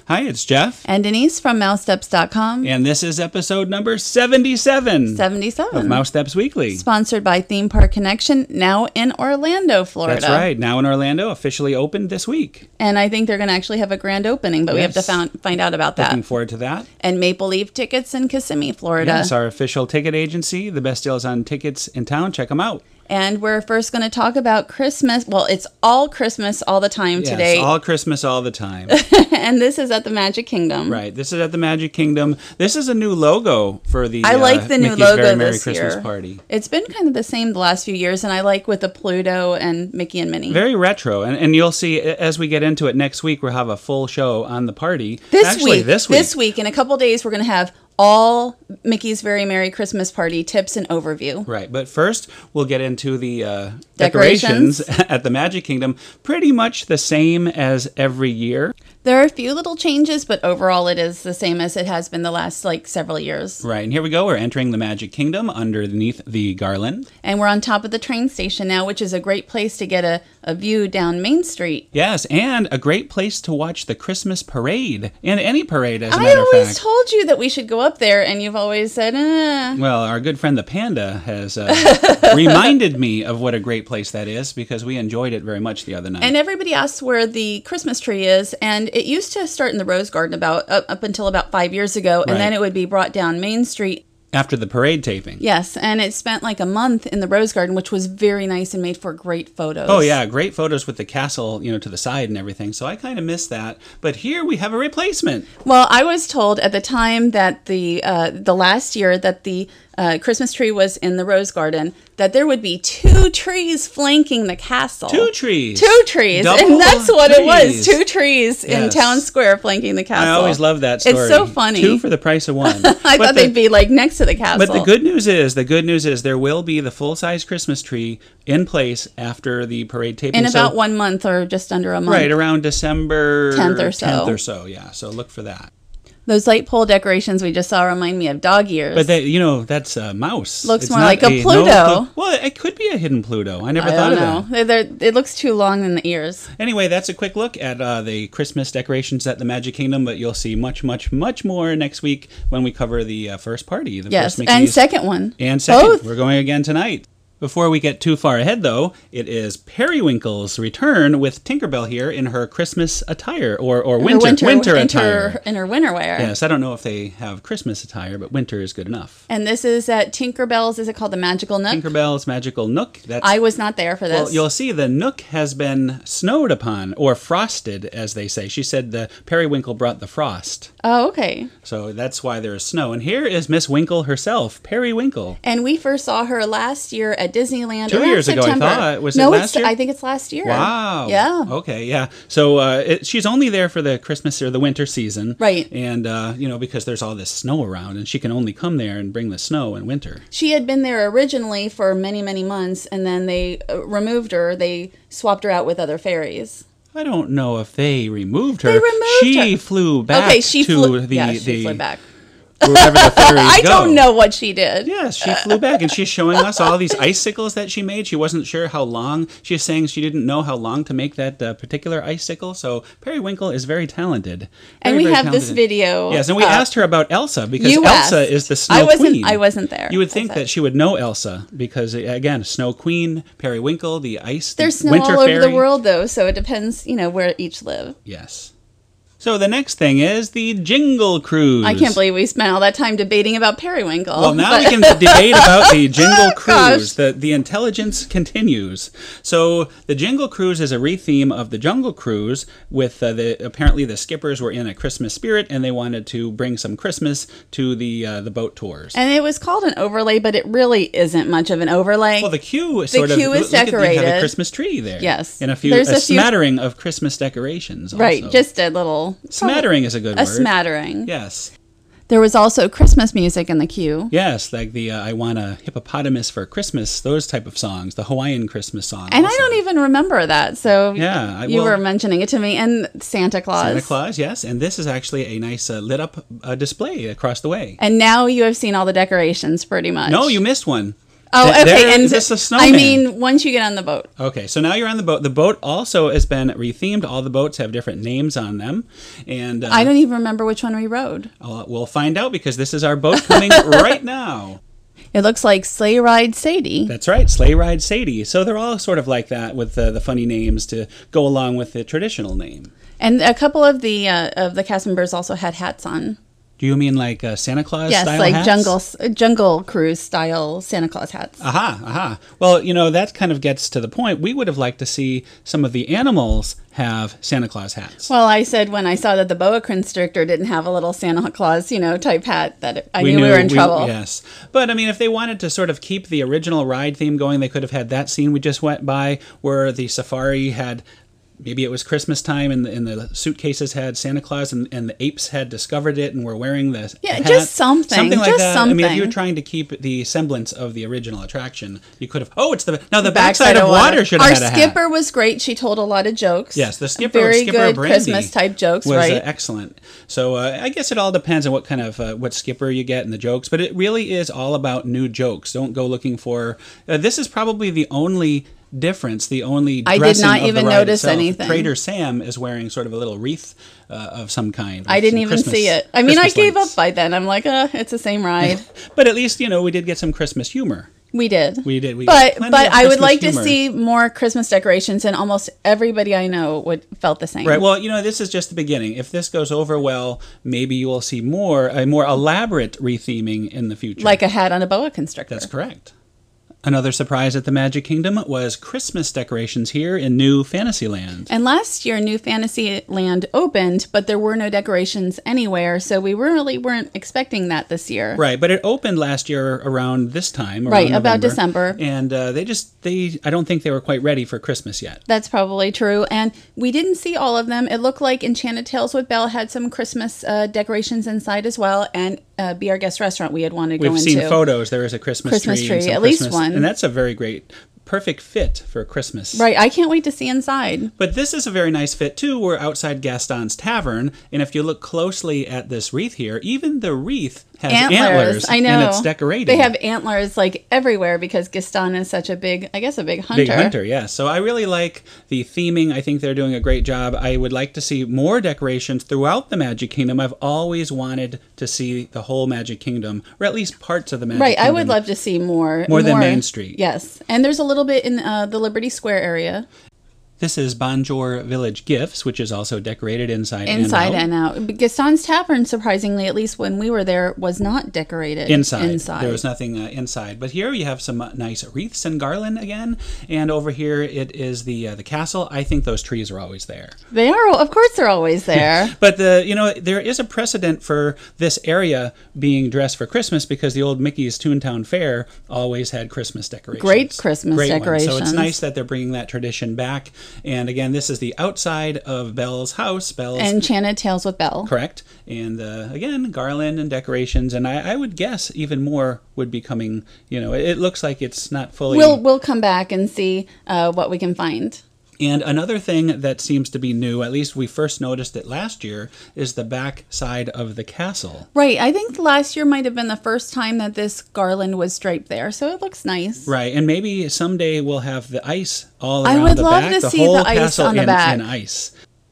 Hi, it's Jeff. And Denise from Mousesteps.com. And this is episode number 77. 77. Of Mousesteps Weekly. Sponsored by Theme Park Connection, now in Orlando, Florida. That's right. Now in Orlando, officially opened this week. And I think they're going to actually have a grand opening, but we have to find out about that. Looking forward to that. And Maple Leaf Tickets in Kissimmee, Florida. Yes, our official ticket agency. The best deals on tickets in town. Check them out. And we're first going to talk about Christmas. Well, it's all Christmas all the time today. Yes, all Christmas all the time. And this is at the Magic Kingdom. Right. This is at the Magic Kingdom. This is a new logo for the I like the new Mickey's logo Very Merry this Christmas year. Party. It's been kind of the same the last few years, and I like with the Pluto and Mickey and Minnie. Very retro. And you'll see, as we get into it next week, we'll have a full show on the party. This week, in a couple days, we're going to have all Mickey's Very Merry Christmas Party tips and overview. Right, but first we'll get into the decorations at the Magic Kingdom. Pretty much the same as every year. There are a few little changes, but overall it is the same as it has been the last several years. Right, and here we go. We're entering the Magic Kingdom underneath the garland. And we're on top of the train station now, which is a great place to get a view down Main Street. Yes, and a great place to watch the Christmas parade. And any parade, as a matter of fact. I always told you that we should go up there, and you've always said, Well, our good friend the Panda has reminded me of what a great place that is, because we enjoyed it very much the other night. And everybody asks where the Christmas tree is, and it used to start in the Rose Garden up until about 5 years ago, and then it would be brought down Main Street. After the parade taping. Yes, and it spent like a month in the Rose Garden, which was very nice and made for great photos. Oh, yeah, great photos with the castle, to the side and everything. So I kind of missed that. But here we have a replacement. Well, I was told at the time that the last year that the Christmas tree was in the Rose Garden, that there would be 2 trees flanking the castle. 2 trees. 2 trees. Double and that's what trees. It was. 2 trees in Town Square flanking the castle. I always love that story. It's so funny. 2 for the price of 1. I thought they'd be like next to the castle. But the good news is there will be the full-size Christmas tree in place after the parade taping. In about 1 month or just under a month. Right, around December 10th or so. 10th or so, yeah. So look for that. Those light pole decorations we just saw remind me of dog ears. But that's a mouse. Looks more like a Pluto. Well, it could be a hidden Pluto. I never thought of that. It looks too long in the ears. Anyway, that's a quick look at the Christmas decorations at the Magic Kingdom, but you'll see much, much, much more next week when we cover the first party. Yes, and second one. And second. Both. We're going again tonight. Before we get too far ahead, though, it is Periwinkle's return with Tinker Bell here in her Christmas attire, or winter attire. In her winter wear. Yes, I don't know if they have Christmas attire, but winter is good enough. And this is at Tinker Bell's, is it called the Magical Nook? Tinker Bell's Magical Nook. I was not there for this. Well, you'll see the Nook has been snowed upon, or frosted, as they say. She said the Periwinkle brought the frost. Oh, okay. So that's why there is snow. And here is Miss Winkle herself, Periwinkle. And we first saw her last year at Disneyland. 2 years ago, I thought. Was it last year? I think it's last year. Wow. Yeah. Okay, yeah. So she's only there for the Christmas or the winter season. Right. And, because there's all this snow around, and she can only come there and bring the snow in winter. She had been there originally for many, many months, and then they removed her. They swapped her out with other fairies. I don't know if they removed her. They removed her. She flew back she flew back. Wherever the fairies I go. don't know what she did. Yes, she flew back, and she's showing us all these icicles that she made. She wasn't sure how long. She's saying she didn't know how long to make that particular icicle. So Periwinkle is very talented. And we have this video. Yes, and we asked her about Elsa, because Elsa is the Snow Queen. I wasn't there. You would think that she would know Elsa, because, again, Snow Queen, Periwinkle, the ice, There's the snow winter all over fairy. the world, though, so it depends, where each live. Yes. So the next thing is the Jingle Cruise. I can't believe we spent all that time debating about Periwinkle. Well, now we can debate about the Jingle Cruise. The intelligence continues. So the Jingle Cruise is a re-theme of the Jungle Cruise. With apparently the skippers were in a Christmas spirit, and they wanted to bring some Christmas to the boat tours. And it was called an overlay, but it really isn't much of an overlay. Well, the queue is decorated. You have a Christmas tree there. Yes, and a smattering of Christmas decorations. Also. Right, just a little. Smattering is a good word. A smattering. Yes. There was also Christmas music in the queue. Yes, like the I Want a Hippopotamus for Christmas, those type of songs, the Hawaiian Christmas song. And also. I don't even remember that, so yeah, you were mentioning it to me. And Santa Claus. Santa Claus, yes. And this is actually a nice lit-up display across the way. And now you have seen all the decorations, pretty much. No, you missed one. Oh, okay. And this is a snowman. I mean, once you get on the boat. Okay, so now you're on the boat. The boat also has been rethemed. All the boats have different names on them. And I don't even remember which one we rode. We'll find out because this is our boat coming right now. It looks like Sleigh Ride Sadie. That's right, Sleigh Ride Sadie. So they're all sort of like that with the funny names to go along with the traditional name. And a couple of the cast members also had hats on. Do you mean like Santa Claus yes, style like hats? Jungle Cruise style Santa Claus hats. Aha. Well, that kind of gets to the point. We would have liked to see some of the animals have Santa Claus hats. Well, I said when I saw that the boa constrictor didn't have a little Santa Claus, type hat, that I knew we were in trouble. Yes. But, I mean, if they wanted to sort of keep the original ride theme going, they could have had that scene we just went by where the safari had... Maybe it was Christmas time and the suitcases had Santa Claus and the apes had discovered it and were wearing the hat. Just something. Something like that. Something. I mean, if you were trying to keep the semblance of the original attraction, you could have... it's the backside of water should have had a hat. Our skipper was great. She told a lot of jokes. Yes, the skipper, Very good Brandy, Christmas-type jokes, was right? Excellent. So I guess it all depends on what kind of... what skipper you get and the jokes, but it really is all about new jokes. Don't go looking for... this is probably the only... difference, the only dressing I did not of even the ride notice itself. anything. Trader Sam is wearing sort of a little wreath of some kind. I didn't even see it. I mean, Christmas I gave lights. up by then. I'm like, it's the same ride. But at least, we did get some Christmas humor. We did. We But got plenty of I would Christmas like humor. to see more Christmas decorations, and almost everybody I know felt the same. Right. Well, this is just the beginning. If this goes over well, maybe you will see a more elaborate retheming in the future. Like a hat on a boa constrictor. That's correct. Another surprise at the Magic Kingdom was Christmas decorations here in New Fantasyland. And last year, New Fantasyland opened, but there were no decorations anywhere, so we really weren't expecting that this year. Right, but it opened last year around this time. Right, November, about December. And I don't think they were quite ready for Christmas yet. That's probably true. And we didn't see all of them. It looked like Enchanted Tales with Belle had some Christmas decorations inside as well, and Be Our Guest Restaurant we had wanted to go into. We've seen photos. There is a Christmas tree. At least one. And that's a very great, perfect fit for Christmas. Right. I can't wait to see inside. But this is a very nice fit, too. We're outside Gaston's Tavern. And if you look closely at this wreath here, even the wreath has antlers. I know. And it's decorated. They have antlers like everywhere because Gaston is such a big hunter. Big hunter, yes. So I really like the theming. I think they're doing a great job. I would like to see more decorations throughout the Magic Kingdom. I've always wanted to see the whole Magic Kingdom, or at least parts of the Magic Kingdom. Right, I would love to see more. More than Main Street. Yes, and there's a little bit in the Liberty Square area. This is Bonjour Village Gifts, which is also decorated inside and out. Gaston's Tavern, surprisingly, at least when we were there, was not decorated inside. There was nothing inside. But here you have some nice wreaths and garland again. And over here it is the castle. I think those trees are always there. They are. Of course they're always there. But there is a precedent for this area being dressed for Christmas because the old Mickey's Toontown Fair always had Christmas decorations. Great Christmas decorations. So it's nice that they're bringing that tradition back. And again, this is the outside of Belle's house. Enchanted Tales with Belle. Correct. And again, garland and decorations. And I would guess even more would be coming. It looks like it's not fully... We'll come back and see what we can find. And another thing that seems to be new, at least we first noticed it last year, is the back side of the castle. Right. I think last year might have been the first time that this garland was striped there, so it looks nice. Right. And maybe someday we'll have the ice all around the back. I would love to see the ice on the back. In ice.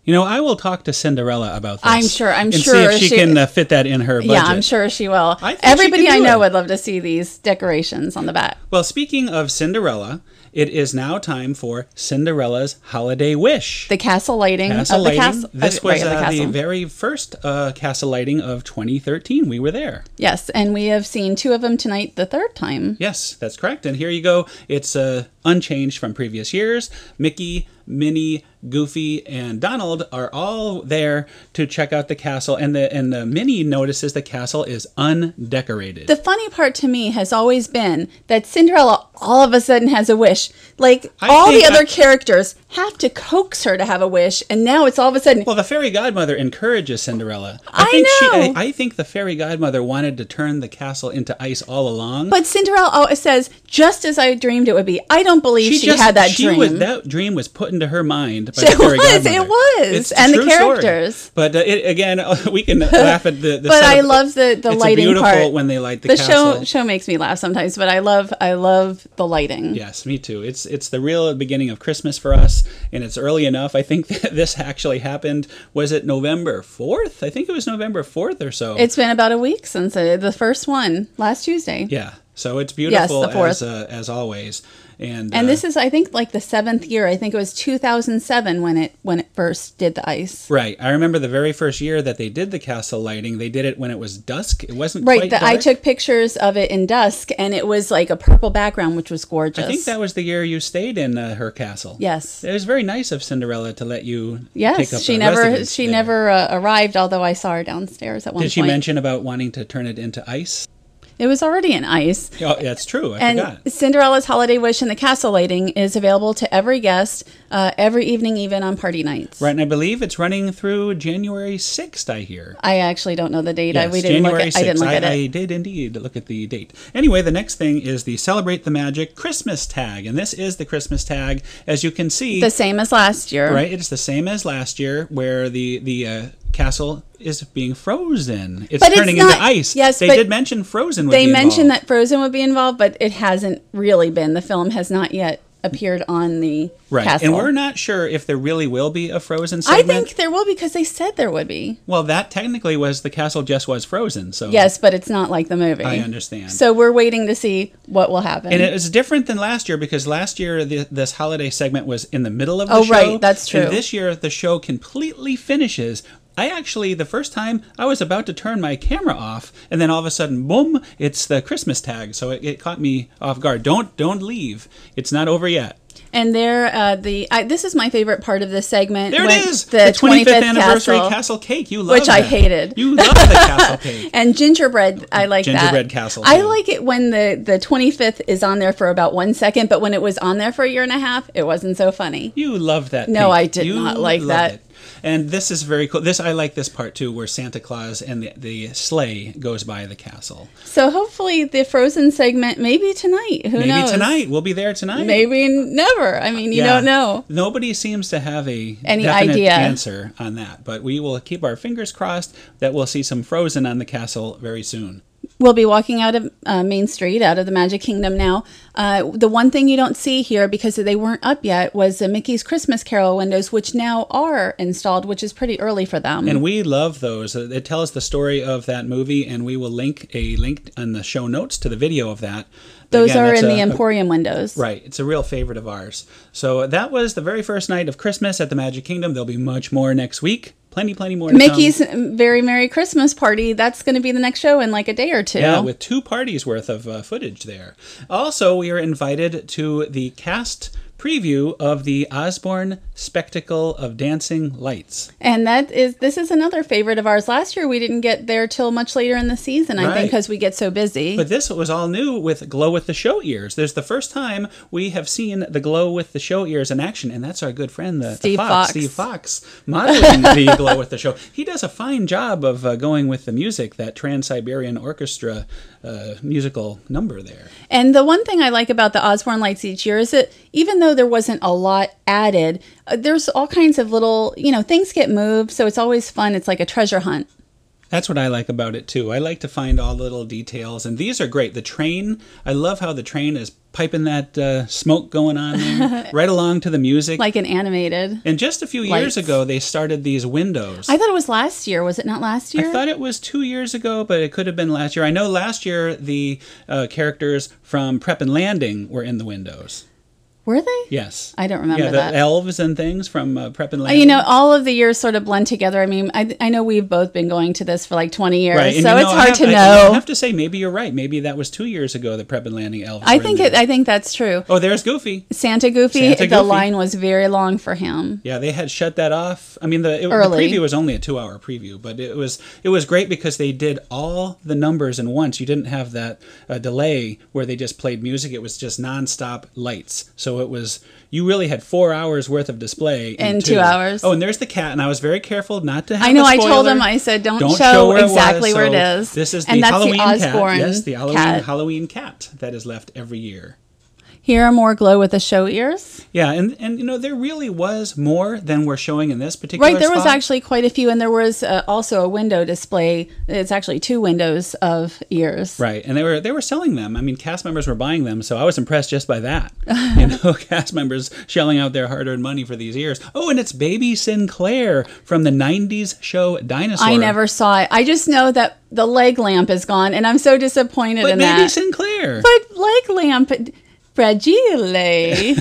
I will talk to Cinderella about this. I'm sure. And see if she can fit that in her budget. Yeah, I'm sure she will. Everybody I know would love to see these decorations on the back. Well, speaking of Cinderella, it is now time for Cinderella's Holiday Wish. The castle lighting of the castle. This was the very first castle lighting of 2013. We were there. Yes, and we have seen two of them tonight the third time. Yes, that's correct. And here you go. It's unchanged from previous years. Mickey, Minnie, Goofy, and Donald are all there to check out the castle, and the Minnie notices the castle is undecorated. The funny part to me has always been that Cinderella all of a sudden has a wish. Like, all the other characters have to coax her to have a wish, and now it's all of a sudden... Well, the fairy godmother encourages Cinderella. I think the fairy godmother wanted to turn the castle into ice all along. But Cinderella always says, just as I dreamed it would be. I don't believe she had that dream. That dream was put into her mind by the fairy godmother. It was. It's And the true story. characters. But again, we can laugh at the But I love the it's lighting beautiful part. when they light the The castle. show makes me laugh sometimes, but I love the lighting. Yes, me too. It's the real beginning of Christmas for us, and it's early enough. I think that this actually happened, was it November 4th? I think it was November 4th or so. It's been about a week since the first one, last Tuesday. Yeah, so it's beautiful the 4th. as always. And this is, I think, like the 7th year. I think it was 2007 when it first did the ice. Right. I remember the very first year that they did the castle lighting. They did it when it was dusk. It wasn't Right. quite dark. I took pictures of it in dusk, and it was like a purple background, which was gorgeous. I think that was the year you stayed in her castle. Yes. It was very nice of Cinderella to let you take up Yes, she a never residence there. arrived, although I saw her downstairs at one point. Did she mention about wanting to turn it into ice? It was already in ice. Oh, that's true. I And forgot. Cinderella's Holiday Wish and the castle lighting is available to every guest every evening, even on party nights. Right, and I believe it's running through January 6th, I hear. I actually don't know the date. Yes, We didn't January look 6th. I didn't look at it. I did indeed look at the date. Anyway, the next thing is the Celebrate the Magic Christmas tag. And this is the Christmas tag. As you can see... The same as last year. Right, it's the same as last year, where the castle is being frozen. It's turning into ice. Yes, they did mention Frozen would be They mentioned involved. that Frozen would be involved, but it hasn't really been. The film has not yet appeared on the castle. And we're not sure if there really will be a Frozen I segment. think there will, because they said there would be. Well, that technically was the castle just was frozen. So Yes, but it's not like the movie. I understand. So we're waiting to see what will happen. And it was different than last year, because last year this holiday segment was in the middle of the show. Oh, right, that's true. And this year the show completely finishes. I actually, the first time, I was about to turn my camera off, and then all of a sudden, boom, it's the Christmas tag. So it caught me off guard. Don't leave. It's not over yet. And this is my favorite part of this segment. There it is, the 25th anniversary castle cake. You love which that. I hated. You love the castle cake. And gingerbread, I like that. Gingerbread castle. I too. like it when the 25th is on there for about 1 second, but when it was on there for a year and a half, it wasn't so funny. You loved that. No, pink. I did You not like loved that. it. And this is very cool. I like this part too, where Santa Claus and the sleigh goes by the castle. So hopefully the Frozen segment, maybe tonight. Who knows? Maybe tonight. We'll be there tonight. Maybe never. I mean, you don't know. Nobody seems to have any idea. definite answer on that, but we will keep our fingers crossed that we'll see some Frozen on the castle very soon. We'll be walking out of Main Street, out of the Magic Kingdom now. The one thing you don't see here, because they weren't up yet, was the Mickey's Christmas Carol windows, which now are installed, which is pretty early for them. And we love those. It tells the story of that movie, and we will link in the show notes to the video of that. Those Again, are that's in the Emporium windows. Right. It's a real favorite of ours. So that was the very first night of Christmas at the Magic Kingdom. There'll be much more next week. Plenty more to Mickey's come. Very Merry Christmas Party, that's going to be the next show in like a day or two. Yeah, with 2 parties worth of footage there. Also, we are invited to the cast preview of the Osborne Spectacle of Dancing Lights. And this is another favorite of ours. Last year we didn't get there till much later in the season, I think, because we get so busy. But this was all new with Glow with the Show Ears. There's the first time we have seen the Glow with the Show Ears in action, and that's our good friend Steve Fox, modeling the Glow with the Show. He does a fine job of going with the music, that Trans-Siberian Orchestra musical number there. And the one thing I like about the Osborne Lights each year is that even though there wasn't a lot added, there's all kinds of little, things get moved, so it's always fun. It's like a treasure hunt. That's what I like about it, too. I like to find all the little details, and these are great. The train, I love how the train is piping that smoke going on there, right along to the music. Like an animated. And just a few years ago, they started these windows. I thought it was last year. Was it not last year? I thought it was 2 years ago, but it could have been last year. I know last year the characters from Prep and Landing were in the windows. Were they? Yes. I don't remember that. The elves and things from Prep and Landing. All of the years sort of blend together. I mean, I know we've both been going to this for like 20 years, right. so it's hard to know. I have to say, maybe you're right. Maybe that was 2 years ago that Prep and Landing elves I think that's true. Oh, there's Goofy. Santa Goofy. The line was very long for him. Yeah, they had shut that off. I mean, the preview was only a 2-hour preview, but it was great because they did all the numbers in once. You didn't have that delay where they just played music. It was just nonstop lights. So it was... You really had 4 hours worth of display in 2 hours. Oh, and there's the cat, and I was very careful not to have I know. a I spoiler. told him. I said, don't show exactly where it is. This is and the that's Halloween the Osborne cat. Yes, the cat. Halloween cat that is left every year. Here are more glow with the show ears. Yeah, and you know, there really was more than we're showing in this particular Right, there was spot. actually quite a few, and there was also a window display. It's actually 2 windows of ears. Right, and they were selling them. I mean, cast members were buying them, so I was impressed just by that. You know, cast members shelling out their hard-earned money for these ears. Oh, and it's Baby Sinclair from the 90s show Dinosaur. I never saw it. I just know that the leg lamp is gone, and I'm so disappointed in that. But Baby Sinclair. But leg lamp... Fragile,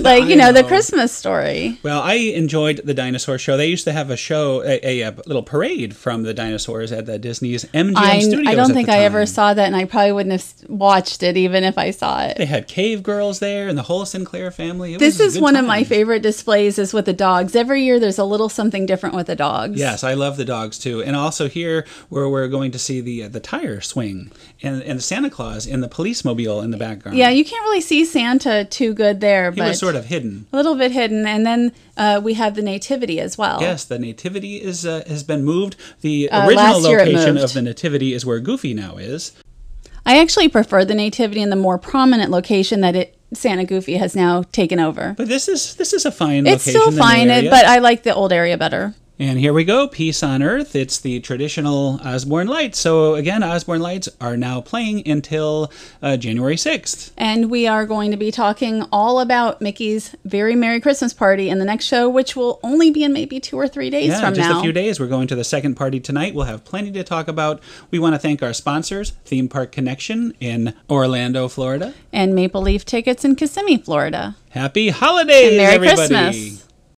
like, you know, the Christmas Story. Well, I enjoyed the dinosaur show. They used to have a show, a little parade from the dinosaurs at the Disney's MGM Studios. I don't think I ever time. saw that, and I probably wouldn't have watched it even if I saw it. They had cave girls there and the whole Sinclair family. This is one of my favorite displays is with the dogs. Every year there's a little something different with the dogs. Yes, I love the dogs too. And also here where we're going to see the tire swing and Santa Claus in the police mobile in the background. Yeah, you can't really see Santa too good there, He but was sort of hidden. A little bit hidden. And then we have the Nativity as well. Yes, the Nativity is has been moved. The original location of the Nativity is where Goofy now is. I actually prefer the Nativity in the more prominent location that Santa Goofy has now taken over. But this is a fine It's location. still fine, but I like the old area better. And here we go, Peace on Earth. It's the traditional Osborne Lights. So again, Osborne Lights are now playing until January 6th. And we are going to be talking all about Mickey's Very Merry Christmas Party in the next show, which will only be in maybe 2 or 3 days from now. Yeah, just a few days. We're going to the second party tonight. We'll have plenty to talk about. We want to thank our sponsors, Theme Park Connection in Orlando, Florida. And Maple Leaf Tickets in Kissimmee, Florida. Happy holidays, and Merry everybody. Christmas.